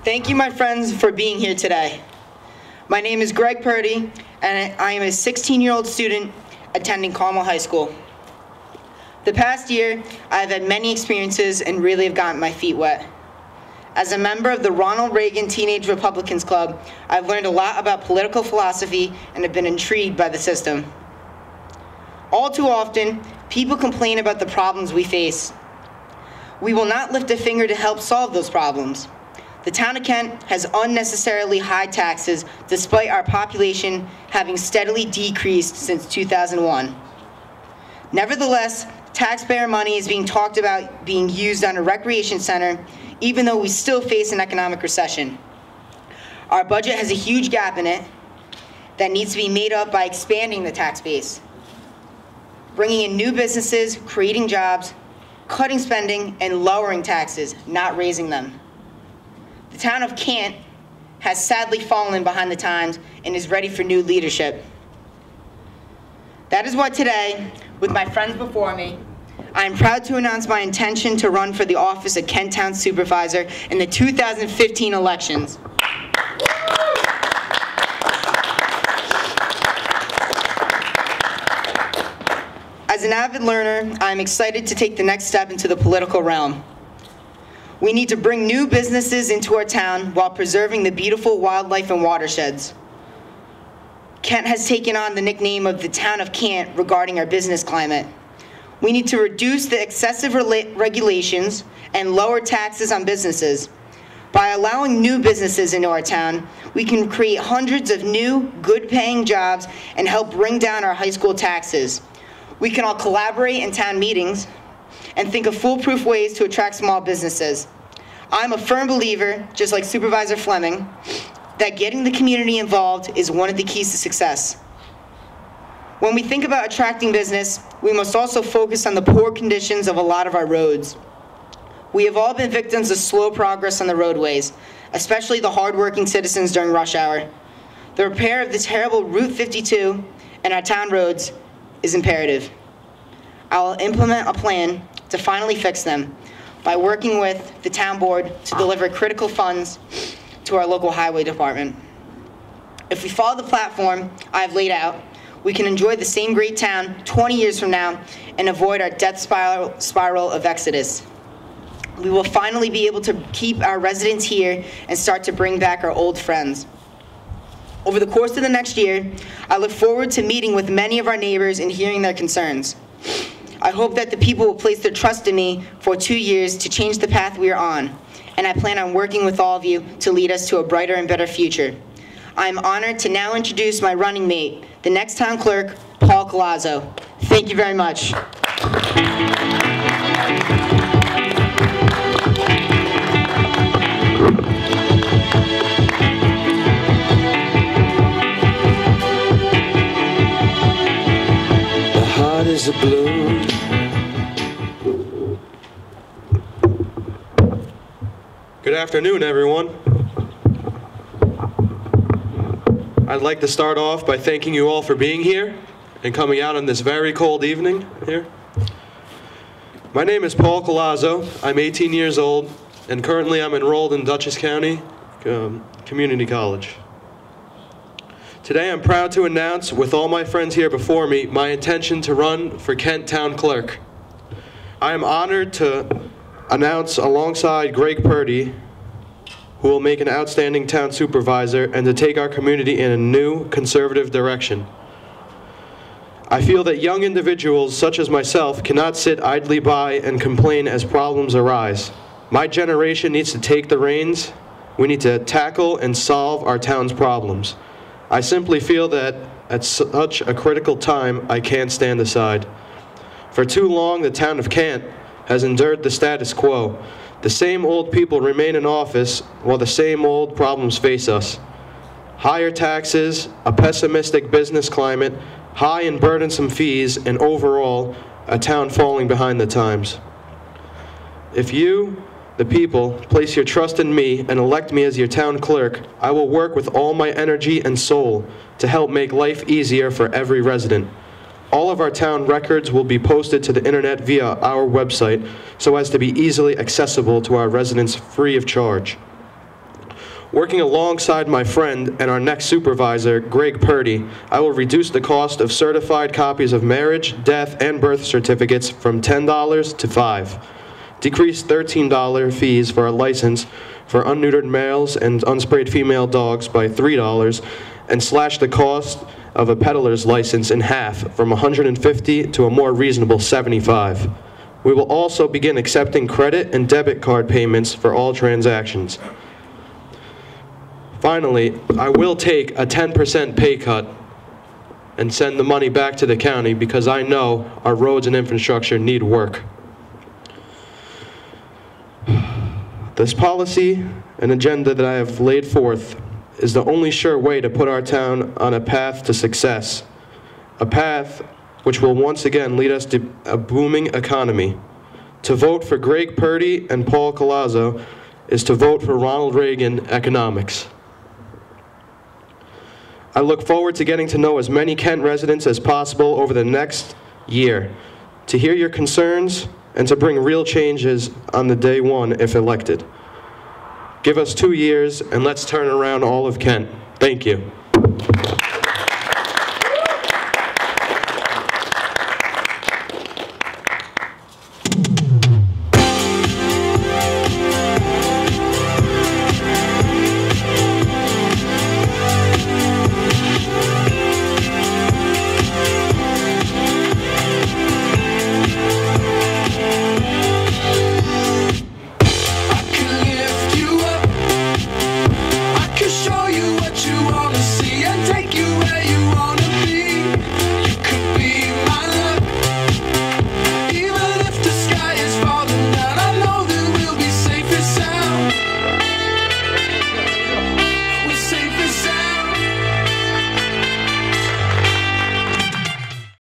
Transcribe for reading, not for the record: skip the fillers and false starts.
Thank you, my friends, for being here today. My name is Purdy, and I am a 16-year-old student attending Carmel High School. The past year, I've had many experiences and really have gotten my feet wet. As a member of the Ronald Reagan Teenage Republicans Club, I've learned a lot about political philosophy and have been intrigued by the system. All too often, people complain about the problems we face. We will not lift a finger to help solve those problems. The town of Kent has unnecessarily high taxes despite our population having steadily decreased since 2001. Nevertheless, taxpayer money is being talked about being used on a recreation center, even though we still face an economic recession. Our budget has a huge gap in it that needs to be made up by expanding the tax base, bringing in new businesses, creating jobs, cutting spending, and lowering taxes, not raising them. The town of Kent has sadly fallen behind the times and is ready for new leadership. That is why today, with my friends before me, I am proud to announce my intention to run for the office of Kent Town Supervisor in the 2015 elections. As an avid learner, I am excited to take the next step into the political realm. We need to bring new businesses into our town while preserving the beautiful wildlife and watersheds. Kent has taken on the nickname of the town of Kent regarding our business climate. We need to reduce the excessive regulations and lower taxes on businesses. By allowing new businesses into our town, we can create hundreds of new, good-paying jobs and help bring down our high school taxes. We can all collaborate in town meetings and think of foolproof ways to attract small businesses. I'm a firm believer, just like Supervisor Fleming, that getting the community involved is one of the keys to success. When we think about attracting business, we must also focus on the poor conditions of a lot of our roads. We have all been victims of slow progress on the roadways, especially the hardworking citizens during rush hour. The repair of the terrible Route 52 and our town roads is imperative. I will implement a plan to finally fix them by working with the town board to deliver critical funds to our local highway department. If we follow the platform I've laid out, we can enjoy the same great town 20 years from now and avoid our death spiral of exodus. We will finally be able to keep our residents here and start to bring back our old friends. Over the course of the next year, I look forward to meeting with many of our neighbors and hearing their concerns. I hope that the people will place their trust in me for 2 years to change the path we are on, and I plan on working with all of you to lead us to a brighter and better future. I am honored to now introduce my running mate, the next town clerk, Paul Collazo. Thank you very much. Is a blue. Good afternoon, everyone. I'd like to start off by thanking you all for being here and coming out on this very cold evening here. My name is Paul Collazo. I'm 18 years old, and currently I'm enrolled in Dutchess County Community College. Today I'm proud to announce, with all my friends here before me, my intention to run for Kent Town Clerk. I am honored to announce alongside Purdy, who will make an outstanding town supervisor, and to take our community in a new, conservative direction. I feel that young individuals such as myself cannot sit idly by and complain as problems arise. My generation needs to take the reins. We need to tackle and solve our town's problems. I simply feel that at such a critical time, I can't stand aside. For too long, the town of Kent has endured the status quo. The same old people remain in office while the same old problems face us. Higher taxes, a pessimistic business climate, high and burdensome fees, and overall, a town falling behind the times. If you, the people, place your trust in me and elect me as your town clerk, I will work with all my energy and soul to help make life easier for every resident. All of our town records will be posted to the internet via our website so as to be easily accessible to our residents free of charge. Working alongside my friend and our next supervisor, Greg Purdy, I will reduce the cost of certified copies of marriage, death, and birth certificates from $10 to $5. Decrease $13 fees for a license for unneutered males and unsprayed female dogs by $3, and slash the cost of a peddler's license in half from $150 to a more reasonable $75. We will also begin accepting credit and debit card payments for all transactions. Finally, I will take a 10% pay cut and send the money back to the county because I know our roads and infrastructure need work. This policy and agenda that I have laid forth is the only sure way to put our town on a path to success, a path which will once again lead us to a booming economy. To vote for Greg Purdy and Paul Collazo is to vote for Ronald Reagan economics. I look forward to getting to know as many Kent residents as possible over the next year, to hear your concerns and to bring real changes on the day one if elected. Give us 2 years and let's turn around all of Kent. Thank you. Show you what you